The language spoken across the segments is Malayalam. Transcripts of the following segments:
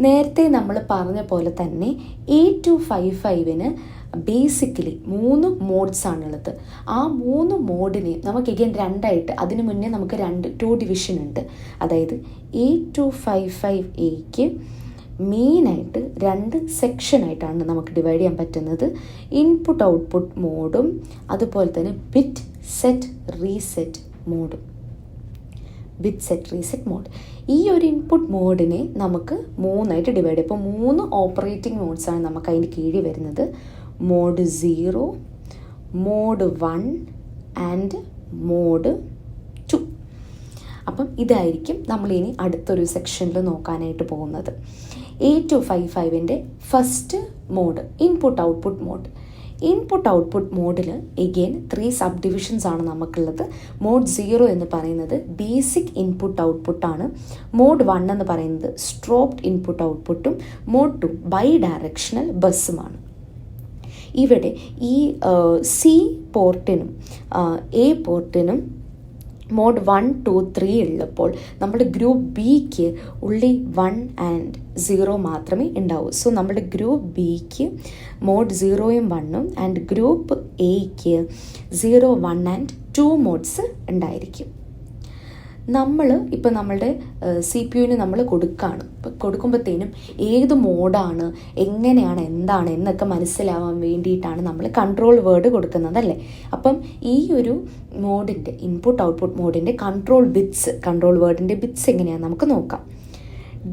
നേരത്തെ നമ്മൾ പറഞ്ഞ പോലെ തന്നെ 8255 ബേസിക്കലി 3 മോഡ്സ് ആണുള്ളത്. ആ 3 മോഡിനെ നമുക്ക് എഗെയിൻ രണ്ടായിട്ട്, അതിന് മുന്നേ നമുക്ക് 2 ഡിവിഷൻ ഉണ്ട്. അതായത് 8255Aക്ക് മെയിനായിട്ട് 2 സെക്ഷനായിട്ടാണ് നമുക്ക് ഡിവൈഡ് ചെയ്യാൻ പറ്റുന്നത്. ഇൻപുട്ട് ഔട്ട്പുട്ട് മോഡും അതുപോലെ തന്നെ ബിറ്റ് സെറ്റ് റീസെറ്റ് മോഡും. ബിറ്റ് സെറ്റ് റീസെറ്റ് മോഡ്, ഈ ഒരു ഇൻപുട്ട് മോഡിനെ നമുക്ക് 3ആയിട്ട് ഡിവൈഡ് ചെയ്യും. ഇപ്പോൾ 3 ഓപ്പറേറ്റിംഗ് മോഡ്സാണ് നമുക്ക് അതിൻ്റെ കീഴിൽ വരുന്നത്. Mode 0, mode 1 and mode 2. അപ്പം ഇതായിരിക്കും നമ്മളിനി അടുത്തൊരു സെക്ഷനിൽ നോക്കാനായിട്ട് പോകുന്നത്. 8255 first mode input output mode. Input output മോഡിൽ എഗെയിൻ 3 സബ് ഡിവിഷൻസ് ആണ് നമുക്കുള്ളത്. മോഡ് 0 എന്ന് പറയുന്നത് ബേസിക് ഇൻപുട്ട് ഔട്ട്പുട്ടാണ്. മോഡ് 1 എന്ന് പറയുന്നത് സ്ട്രോപ്ഡ് ഇൻപുട്ട് ഔട്ട്പുട്ടും മോഡ് 2 ബൈ ഡയറക്ഷണൽ ബസ്സുമാണ്. ഇവിടെ ഈ സി പോർട്ടിനും എ പോർട്ടിനും മോഡ് 1, 2, 3 ഉള്ളപ്പോൾ നമ്മുടെ ഗ്രൂപ്പ് ബിക്ക് ഉള്ളി 1 ആൻഡ് 0 മാത്രമേ ഉണ്ടാവൂ. സോ നമ്മുടെ ഗ്രൂപ്പ് ബിക്ക് മോഡ് 0ഉം 1ഉം ആൻഡ് ഗ്രൂപ്പ് എക്ക് 0, 1 ആൻഡ് 2 മോഡ്സ് ഉണ്ടായിരിക്കും. നമ്മൾ ഇപ്പോൾ നമ്മളുടെ സി പി യുവിന് നമ്മൾ കൊടുക്കുകയാണ്. കൊടുക്കുമ്പോഴത്തേനും ഏത് മോഡാണ്, എങ്ങനെയാണ്, എന്താണ് എന്നൊക്കെ മനസ്സിലാവാൻ വേണ്ടിയിട്ടാണ് നമ്മൾ കൺട്രോൾ വേർഡ് കൊടുക്കുന്നത് അല്ലേ. അപ്പം ഈ ഒരു മോഡിൻ്റെ ഇൻപുട്ട് ഔട്ട്പുട്ട് മോഡിൻ്റെ കൺട്രോൾ വേർഡിൻ്റെ ബിറ്റ്സ് എങ്ങനെയാണെന്ന് നമുക്ക് നോക്കാം.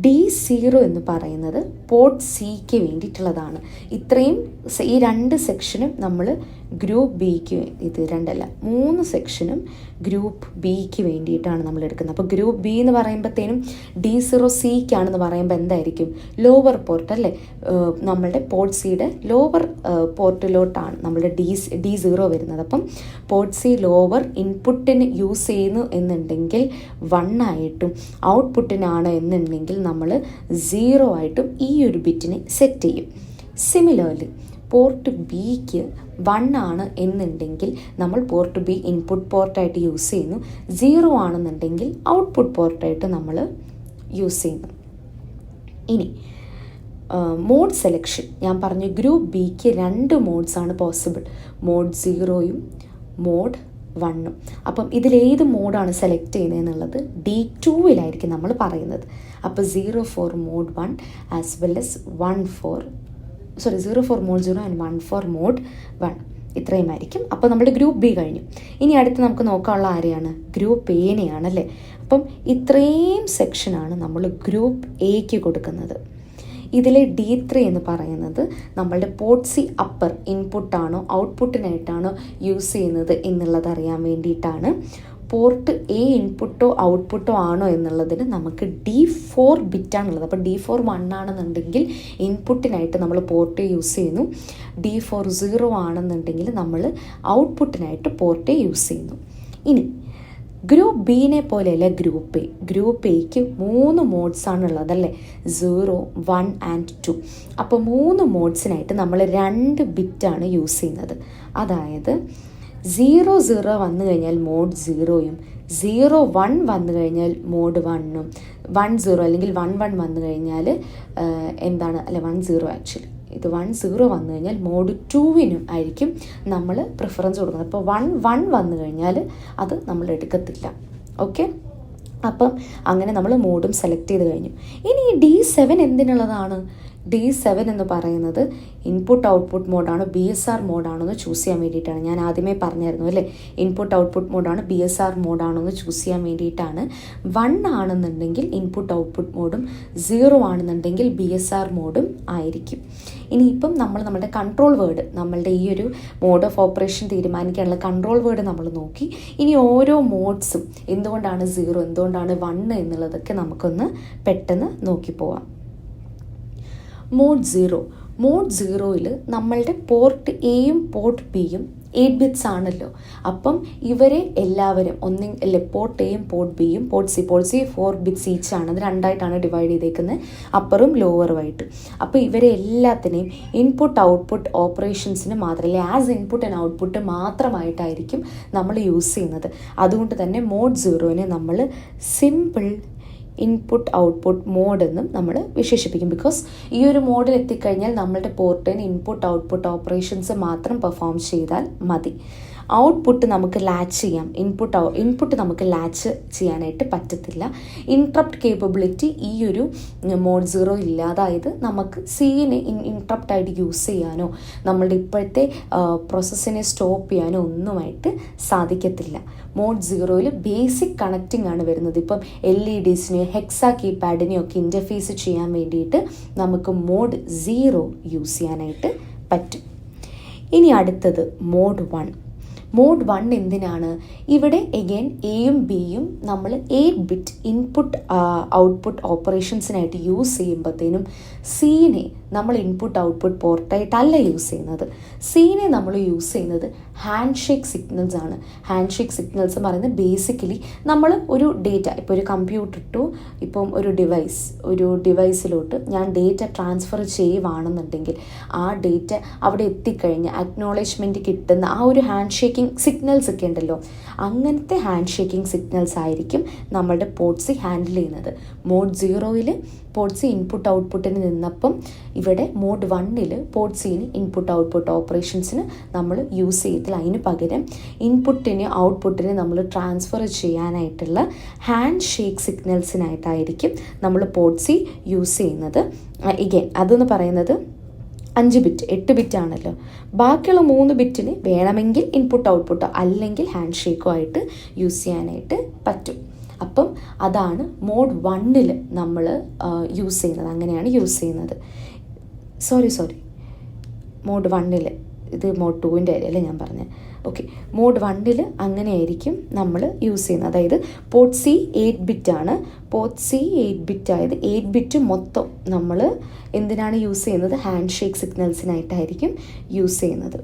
D0 എന്ന് പറയുന്നത് പോർട്ട് സിക്ക് വേണ്ടിയിട്ടുള്ളതാണ്. ഇത്രയും ഈ 2 സെക്ഷനും നമ്മൾ ഗ്രൂപ്പ് ബിക്ക്, ഇത് 2 അല്ല 3 സെക്ഷനും ഗ്രൂപ്പ് ബിക്ക് വേണ്ടിയിട്ടാണ് നമ്മൾ എടുക്കുന്നത്. അപ്പോൾ ഗ്രൂപ്പ് ബി എന്ന് പറയുമ്പോഴത്തേനും D0Cക്കാണെന്ന് പറയുമ്പോൾ എന്തായിരിക്കും, ലോവർ പോർട്ട് അല്ലേ. നമ്മളുടെ പോർട്ട് സിയുടെ ലോവർ പോർട്ടിലോട്ടാണ് നമ്മളുടെ D0 വരുന്നത്. അപ്പം പോർട്ട് സി ലോവർ ഇൻപുട്ടിന് യൂസ് ചെയ്യുന്നു എന്നുണ്ടെങ്കിൽ 1 ആയിട്ടും ഔട്ട്പുട്ടിനാണ് എന്നുണ്ടെങ്കിൽ നമ്മൾ 0 ആയിട്ടും ഈ ഒരു ബിറ്റിനെ സെറ്റ് ചെയ്യും. സിമിലർലി പോർട്ട് ബിക്ക് 1 ആണ് എന്നുണ്ടെങ്കിൽ നമ്മൾ പോർട്ട് ബി ഇൻപുട്ട് പോർട്ടായിട്ട് യൂസ് ചെയ്യുന്നു. 0 ആണെന്നുണ്ടെങ്കിൽ ഔട്ട്പുട്ട് പോർട്ടായിട്ട് നമ്മൾ യൂസ് ചെയ്യുന്നു. ഇനി മോഡ് സെലക്ഷൻ ഞാൻ പറഞ്ഞു, ഗ്രൂപ്പ് ബിക്ക് 2 മോഡ്സാണ് പോസിബിൾ, മോഡ് 0ഉം മോഡ് 1ഉം. അപ്പം ഇതിലേത് മോഡാണ് സെലക്ട് ചെയ്യുന്നത് എന്നുള്ളത് D2-ലായിരിക്കും നമ്മൾ പറയുന്നത്. അപ്പോൾ 0 for mode 1 as well as 0 for mode 0 and 1 for mode 1. ഇത്രയുമായിരിക്കും. അപ്പോൾ നമ്മുടെ ഗ്രൂപ്പ് ബി കഴിഞ്ഞു. ഇനി അടുത്ത് നമുക്ക് നോക്കാനുള്ള ആരെയാണ്, ഗ്രൂപ്പ് എനെയാണല്ലേ. അപ്പം ഇത്രയും സെക്ഷനാണ് നമ്മൾ ഗ്രൂപ്പ് എക്ക് കൊടുക്കുന്നത്. ഇതിലെ D3 എന്ന് പറയുന്നത് നമ്മളുടെ പോർട്ട് സി അപ്പർ ഇൻപുട്ടാണോ ഔട്ട്പുട്ടിനായിട്ടാണോ യൂസ് ചെയ്യുന്നത് എന്നുള്ളത് അറിയാൻ വേണ്ടിയിട്ടാണ്. പോർട്ട് എ ഇൻപുട്ടോ ഔട്ട്പുട്ടോ ആണോ എന്നുള്ളതിന് നമുക്ക് D4 ബിറ്റാണുള്ളത്. അപ്പോൾ D4 1 ആണെന്നുണ്ടെങ്കിൽ ഇൻപുട്ടിനായിട്ട് നമ്മൾ പോർട്ട് എ യൂസ് ചെയ്യുന്നു. D4 0 ആണെന്നുണ്ടെങ്കിൽ നമ്മൾ ഔട്ട്പുട്ടിനായിട്ട് പോർട്ട് എ യൂസ് ചെയ്യുന്നു. ഇനി ഗ്രൂപ്പ് ബിനെ പോലെയല്ല ഗ്രൂപ്പ് എക്ക് 3 മോഡ്സാണ് ഉള്ളതല്ലേ, 0, 1 ആൻഡ് 2. അപ്പോൾ 3 മോഡ്സിനായിട്ട് നമ്മൾ 2 ബിറ്റാണ് യൂസ് ചെയ്യുന്നത്. അതായത് 0 വന്നു കഴിഞ്ഞാൽ മോഡ് 0ഉം 0 വന്നു കഴിഞ്ഞാൽ മോഡ് 1ഉം 1 അല്ലെങ്കിൽ 1 വന്നു കഴിഞ്ഞാൽ 1 ആക്ച്വലി ഇത് 1 വന്നു കഴിഞ്ഞാൽ മോഡ് 2നും ആയിരിക്കും നമ്മൾ പ്രിഫറൻസ് കൊടുക്കുന്നത്. അപ്പോൾ 1 വന്നു കഴിഞ്ഞാൽ അത് നമ്മൾ എടുക്കത്തില്ല. ഓക്കെ, അപ്പം അങ്ങനെ നമ്മൾ മോഡും സെലക്ട് ചെയ്ത് കഴിഞ്ഞു. ഇനി ഈ D7 എന്തിനുള്ളതാണ്? D7 എന്ന് പറയുന്നത് ഇൻപുട്ട് ഔട്ട്പുട്ട് മോഡാണോ BSR മോഡാണോ എന്ന് ചൂസ് ചെയ്യാൻ വേണ്ടിയിട്ടാണ്. ഞാൻ ആദ്യമേ പറഞ്ഞായിരുന്നു അല്ലേ, ഇൻപുട്ട് ഔട്ട്പുട്ട് മോഡാണ് BSR മോഡാണോ എന്ന് ചൂസ് ചെയ്യാൻ വേണ്ടിയിട്ടാണ്. 1 ആണെന്നുണ്ടെങ്കിൽ ഇൻപുട്ട് ഔട്ട്പുട്ട് മോഡും 0 ആണെന്നുണ്ടെങ്കിൽ BSR മോഡും ആയിരിക്കും. ഇനിയിപ്പം നമ്മുടെ കൺട്രോൾ വേർഡ്, നമ്മളുടെ ഈ ഒരു മോഡ് ഓഫ് ഓപ്പറേഷൻ തീരുമാനിക്കാനുള്ള കൺട്രോൾ വേർഡ് നമ്മൾ നോക്കി. ഇനി ഓരോ മോഡ്സും എന്തുകൊണ്ടാണ് 0, എന്തുകൊണ്ടാണ് 1 എന്നുള്ളതൊക്കെ നമുക്കൊന്ന് പെട്ടെന്ന് നോക്കി പോവാം. മോഡ് 0യിൽ നമ്മളുടെ പോർട്ട് എയും പോർട്ട് ബിയും 8 ബിറ്റ്സ് ആണല്ലോ. അപ്പം ഇവരെ എല്ലാവരും പോർട്ട് എയും പോർട്ട് ബിയും പോർട്ട് സി 4 ബിറ്റ്സ് ഈച്ച് ആണ്. അത് 2ആയിട്ടാണ് ഡിവൈഡ് ചെയ്തേക്കുന്നത്, അപ്പറും ലോവറുമായിട്ട്. അപ്പോൾ ഇവരെ എല്ലാത്തിനെയും ഇൻപുട്ട് ഔട്ട്പുട്ട് ഓപ്പറേഷൻസിന് മാത്രമല്ല, ആസ് ഇൻപുട്ട് ആൻഡ് ഔട്ട്പുട്ട് മാത്രമായിട്ടായിരിക്കും നമ്മൾ യൂസ് ചെയ്യുന്നത്. അതുകൊണ്ട് തന്നെ മോഡ് 0നെ നമ്മൾ സിമ്പിൾ ഇൻപുട്ട് ഔട്ട്പുട്ട് മോഡ് എന്നും നമ്മൾ വിശേഷിപ്പിക്കും. ബിക്കോസ് ഈ ഒരു മോഡിൽ എത്തിക്കഴിഞ്ഞാൽ നമ്മളുടെ പോർട്ടിന് ഇൻപുട്ട് ഔട്ട്പുട്ട് ഓപ്പറേഷൻസ് മാത്രം പെർഫോം ചെയ്താൽ മതി. ഔട്ട്പുട്ട് നമുക്ക് ലാച്ച് ചെയ്യാം, ഇൻപുട്ട് നമുക്ക് ലാച്ച് ചെയ്യാനായിട്ട് പറ്റത്തില്ല. ഇൻട്രപ്റ്റ് കേപ്പബിലിറ്റി ഈ ഒരു മോഡ് 0 ഇല്ല. അതായത് നമുക്ക് സീനെ ഇൻട്രപ്റ്റായിട്ട് യൂസ് ചെയ്യാനോ നമ്മളുടെ ഇപ്പോഴത്തെ പ്രോസസ്സിനെ സ്റ്റോപ്പ് ചെയ്യാനോ ഒന്നുമായിട്ട് സാധിക്കത്തില്ല. മോഡ് 0 ബേസിക് കണക്റ്റിംഗ് ആണ് വരുന്നത്. ഇപ്പം LEDസിനെയോ ഹെക്സാ കീപാഡിനെയോ ഒക്കെ ഇൻ്റർഫേസ് ചെയ്യാൻ വേണ്ടിയിട്ട് നമുക്ക് മോഡ് 0 യൂസ് ചെയ്യാനായിട്ട് പറ്റും. ഇനി അടുത്തത് മോഡ് 1. മോഡ് 1 എന്തിനാണ്? ഇവിടെ എഗെയിൻ എയും ബിയും നമ്മൾ 8 ബിറ്റ് ഇൻപുട്ട് ഔട്ട്പുട്ട് ഓപ്പറേഷൻസിനായിട്ട് യൂസ് ചെയ്യുമ്പോഴത്തേനും സീനെ നമ്മൾ ഇൻപുട്ട് ഔട്ട്പുട്ട് പോർട്ടായിട്ടല്ല യൂസ് ചെയ്യുന്നത്. സീനെ നമ്മൾ യൂസ് ചെയ്യുന്നത് ഹാൻഡ് ഷേക്ക് സിഗ്നൽസ് ആണ്. ഹാൻഡ് ഷേക്ക് സിഗ്നൽസ് എന്ന് പറയുന്നത് ബേസിക്കലി നമ്മൾ ഒരു ഡേറ്റ, ഇപ്പോൾ ഒരു കമ്പ്യൂട്ടർ ടു ഇപ്പം ഒരു ഡിവൈസിലോട്ട് ഞാൻ ഡേറ്റ ട്രാൻസ്ഫർ ചെയ്യുവാണെന്നുണ്ടെങ്കിൽ ആ ഡേറ്റ അവിടെ എത്തിക്കഴിഞ്ഞ് അക്നോളജ്മെൻറ്റ് കിട്ടുന്ന ആ ഒരു ഹാൻഡ് ഷേക്കിംഗ് സിഗ്നൽസ് ഒക്കെ ഉണ്ടല്ലോ, അങ്ങനത്തെ ഹാൻഡ് ഷേക്കിംഗ് സിഗ്നൽസ് ആയിരിക്കും നമ്മളുടെ പോർട്സി ഹാൻഡിൽ ചെയ്യുന്നത്. മോഡ് 0 പോർട്സി ഇൻപുട്ട് ഔട്ട്പുട്ടിന് നിന്നപ്പം ഇവിടെ മോഡ് 1 പോർട്സിന് ഇൻപുട്ട് ഔട്ട്പുട്ട് ഓപ്പറേഷൻസിന് നമ്മൾ യൂസ് ചെയ്യത്തില്ല. അതിന് പകരം ഇൻപുട്ടിന് ഔട്ട്പുട്ടിന് നമ്മൾ ട്രാൻസ്ഫർ ചെയ്യാനായിട്ടുള്ള ഹാൻഡ് ഷേക്ക് സിഗ്നൽസിനായിട്ടായിരിക്കും നമ്മൾ പോർട്സി യൂസ് ചെയ്യുന്നത്. എഗെയിൻ അതെന്ന് പറയുന്നത് 5 ബിറ്റ് 8 ബിറ്റ് ആണല്ലോ. ബാക്കിയുള്ള 3 ബിറ്റിന് വേണമെങ്കിൽ ഇൻപുട്ട് ഔട്ട്പുട്ടോ അല്ലെങ്കിൽ ഹാൻഡ് ഷേക്കോ ആയിട്ട് യൂസ് ചെയ്യാനായിട്ട് പറ്റും. അപ്പം അതാണ് മോഡ് 1 നമ്മൾ യൂസ് ചെയ്യുന്നത്. അങ്ങനെയാണ് യൂസ് ചെയ്യുന്നത്. സോറി മോഡ് 1 ഇത് മോഡ് 2ൻ്റെ കാര്യമല്ലേ ഞാൻ പറഞ്ഞത്. ഓക്കെ, മോഡ് 1 അങ്ങനെയായിരിക്കും നമ്മൾ യൂസ് ചെയ്യുന്നത്. അതായത് പോർട്ട് സി 8 ബിറ്റാണ്. പോർട്ട് സി 8 ബിറ്റ് ആയത് 8 ബിറ്റ് മൊത്തം നമ്മൾ എന്തിനാണ് യൂസ് ചെയ്യുന്നത്? ഹാൻഡ് ഷേക്ക് സിഗ്നൽസിനായിട്ടായിരിക്കും യൂസ് ചെയ്യുന്നത്.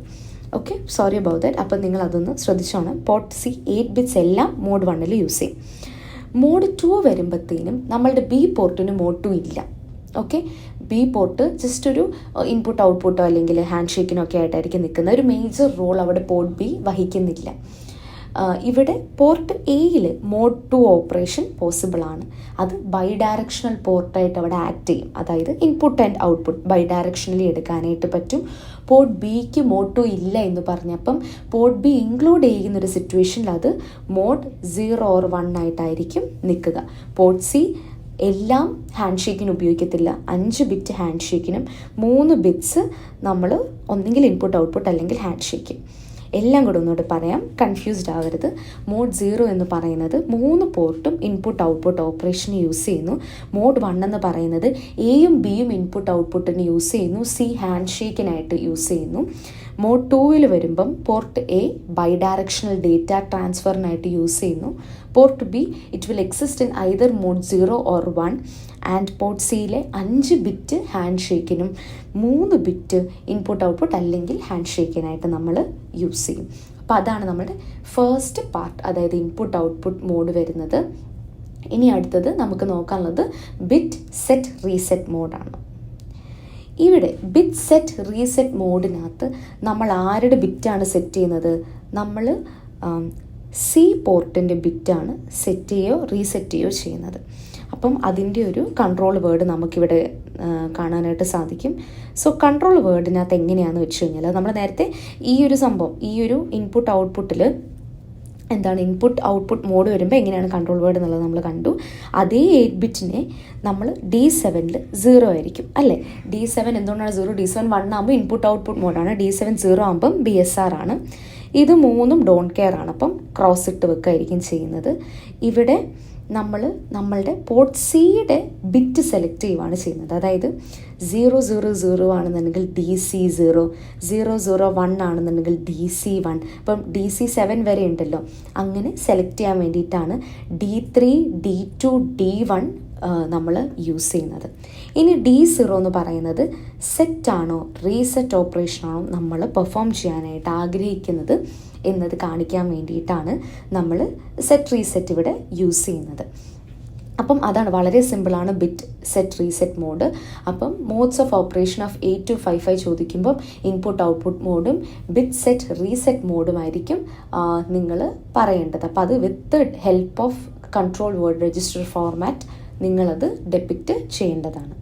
Okay, sorry about that. അപ്പം നിങ്ങൾ അതൊന്ന് ശ്രദ്ധിച്ചോണം. പോർട്ട് സി 8 ബിറ്റ്സ് എല്ലാം മോഡ് 1 യൂസ് ചെയ്യും. മോഡ് 2 വരുമ്പോഴത്തേനും നമ്മളുടെ ബി പോർട്ടിന് മോഡ് 2 ഇല്ല. ഓക്കെ, ബി പോർട്ട് ജസ്റ്റ് ഒരു ഇൻപുട്ട് ഔട്ട്പുട്ടോ അല്ലെങ്കിൽ ഹാൻഡ് ഷേക്കിനോ ഒക്കെ ആയിട്ടായിരിക്കും നിൽക്കുന്നത്. ഒരു മേജർ റോൾ അവിടെ പോർട്ട് ബി വഹിക്കുന്നില്ല. ഇവിടെ പോർട്ട് എയിൽ മോഡ് 2 ഓപ്പറേഷൻ പോസിബിൾ ആണ്. അത് ബൈ ഡയറക്ഷണൽ പോർട്ടായിട്ട് അവിടെ ആക്ട് ചെയ്യും. അതായത് ഇൻപുട്ട് ആൻഡ് ഔട്ട്പുട്ട് ബൈ ഡയറക്ഷണലി എടുക്കാനായിട്ട് പറ്റും. പോർട്ട് ബിക്ക് മോഡ് 2 ഇല്ല എന്ന് പറഞ്ഞപ്പം പോർട്ട് ബി ഇൻക്ലൂഡ് ചെയ്യുന്നൊരു സിറ്റുവേഷനിൽ അത് മോഡ് 0 or 1 ആയിട്ടായിരിക്കും നിൽക്കുക. പോർട്ട് സി എല്ലാം ഹാൻഡ് ഷേക്കിന് ഉപയോഗിക്കത്തില്ല. 5 ബിറ്റ് ഹാൻഡ് ഷേക്കിനും 3 ബിറ്റ്സ് നമ്മൾ ഒന്നെങ്കിൽ ഇൻപുട്ട് ഔട്ട്പുട്ട് അല്ലെങ്കിൽ ഹാൻഡ് ഷേക്ക്. എല്ലാം കൂടെ ഒന്നുകൂടെ പറയാം, കൺഫ്യൂസ്ഡ് ആവരുത്. മോഡ് 0 എന്ന് പറയുന്നത് 3 പോർട്ടും ഇൻപുട്ട് ഔട്ട്പുട്ട് ഓപ്പറേഷന് യൂസ് ചെയ്യുന്നു. മോഡ് 1 എന്ന് പറയുന്നത് എയും ബിയും ഇൻപുട്ട് ഔട്ട്പുട്ടിന് യൂസ് ചെയ്യുന്നു, സി ഹാൻഡ് ഷേക്കിനായിട്ട് യൂസ് ചെയ്യുന്നു. മോഡ് 2 വരുമ്പം port A bidirectional data ട്രാൻസ്ഫറിനായിട്ട് യൂസ് ചെയ്യുന്നു. Port B it will exist in either mode 0 or 1. And port സിയിലെ 5 ബിറ്റ് ഹാൻഡ് ഷേക്കിനും 3 ബിറ്റ് ഇൻപുട്ട് ഔട്ട്പുട്ട് അല്ലെങ്കിൽ ഹാൻഡ് ഷേക്കിനായിട്ട് നമ്മൾ യൂസ് ചെയ്യും. അപ്പോൾ അതാണ് നമ്മുടെ ഫസ്റ്റ് പാർട്ട്, അതായത് ഇൻപുട്ട് ഔട്ട്പുട്ട് മോഡ് വരുന്നത്. ഇനി അടുത്തത് നമുക്ക് നോക്കാനുള്ളത് ബിറ്റ് സെറ്റ് റീസെറ്റ് മോഡാണ്. ഇവിടെ ബിറ്റ് സെറ്റ് റീസെറ്റ് മോഡിനകത്ത് നമ്മൾ ആരുടെ ബിറ്റാണ് സെറ്റ് ചെയ്യുന്നത്? നമ്മൾ സി പോർട്ടിൻ്റെ ബിറ്റാണ് സെറ്റ് ചെയ്യുകയോ റീസെറ്റ് ചെയ്യുകയോ ചെയ്യുന്നത്. അപ്പം അതിൻ്റെ ഒരു കൺട്രോൾ വേർഡ് നമുക്കിവിടെ കാണാനായിട്ട് സാധിക്കും. സോ കൺട്രോൾ വേർഡിനകത്ത് എങ്ങനെയാണെന്ന് വെച്ച് കഴിഞ്ഞാൽ നമ്മൾ നേരത്തെ ഈ ഒരു സംഭവം ഈ ഒരു ഇൻപുട്ട് ഔട്ട്പുട്ടിൽ എന്താണ് ഇൻപുട്ട് ഔട്ട്പുട്ട് മോഡ് വരുമ്പോൾ എങ്ങനെയാണ് കൺട്രോൾ വേർഡ് എന്നുള്ളത് നമ്മൾ കണ്ടു. അതേ 8 ബിറ്റിനെ നമ്മൾ D7 0 ആയിരിക്കും അല്ലേ. D7 എന്തുകൊണ്ടാണ് 0? D7 1 ആകുമ്പോൾ ഇൻപുട്ട് ഔട്ട്പുട്ട് മോഡാണ്. D7 0 ആകുമ്പം BSR ആണ്. ഇത് 3 ഡോണ്ട് കെയർ ആണ്. അപ്പം ക്രോസ് ഇട്ട് വെക്കായിരിക്കും ചെയ്യുന്നത്. ഇവിടെ നമ്മൾ നമ്മളുടെ പോർട്ട് സിയുടെ ബിറ്റ് സെലക്ട് ചെയ്യുകയാണ് ചെയ്യുന്നത്. അതായത് 000 ആണെന്നുണ്ടെങ്കിൽ DC0, 001 ആണെന്നുണ്ടെങ്കിൽ DC1, അപ്പം DC7 വരെ ഉണ്ടല്ലോ. അങ്ങനെ സെലക്ട് ചെയ്യാൻ വേണ്ടിയിട്ടാണ് D3, D2, D1 നമ്മൾ യൂസ് ചെയ്യുന്നത്. ഇനി D0 എന്ന് പറയുന്നത് സെറ്റാണോ റീസെറ്റ് ഓപ്പറേഷനാണോ നമ്മൾ പെർഫോം ചെയ്യാനായിട്ട് ആഗ്രഹിക്കുന്നത് എന്നത് കാണിക്കാൻ വേണ്ടിയിട്ടാണ് നമ്മൾ സെറ്റ് റീസെറ്റ് ഇവിടെ യൂസ് ചെയ്യുന്നത്. അപ്പം അതാണ്, വളരെ സിമ്പിളാണ് ബിറ്റ് സെറ്റ് റീസെറ്റ് മോഡ്. അപ്പം മോഡ്സ് ഓഫ് ഓപ്പറേഷൻ ഓഫ് 8255 ചോദിക്കുമ്പം ഇൻപുട്ട് ഔട്ട്പുട്ട് മോഡും ബിറ്റ് സെറ്റ് റീസെറ്റ് മോഡുമായിരിക്കും നിങ്ങൾ പറയേണ്ടത്. അപ്പോൾ അത് with help of control word register format നിങ്ങളത് ഡെപ്പിക്റ്റ് ചെയ്യേണ്ടതാണ്.